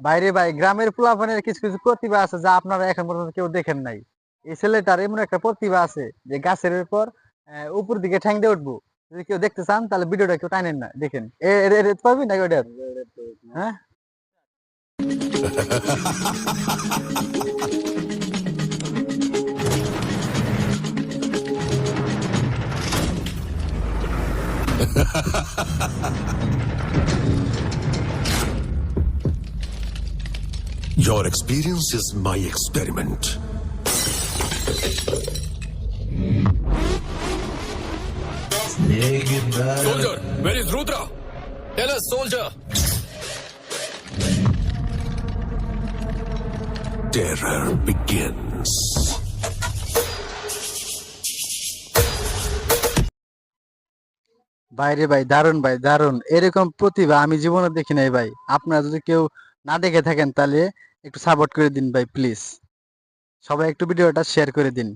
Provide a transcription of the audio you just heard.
বাইরে ভাই গ্রামের পোলাপানের কিছু কিছু প্রতিভা আছে যা আপনারা এখন পর্যন্ত কেউ দেখেন নাই। এই ছেলেটার এমন একটা প্রতিভা আছে যে গাছের উপর উপর দিকে ঠ্যাং দিয়ে উঠবো। যদি কেউ দেখতে চান তাহলে ভিডিওটা কেউ টানেন না, দেখেন পারবি না ওটা। হ্যাঁ, Your experience is my experiment. Soldier, where is Rudra? Tell us, soldier. Terror begins. বাইরে ভাই দারুন, ভাই দারুন, এরকম প্রতিভা আমি জীবনে দেখি নাই ভাই। আপনারা যদি কেউ না দেখে থাকেন তাহলে একটু সাপোর্ট করে দিন ভাই প্লিজ। সবাই একটু ভিডিওটা শেয়ার করে দিন।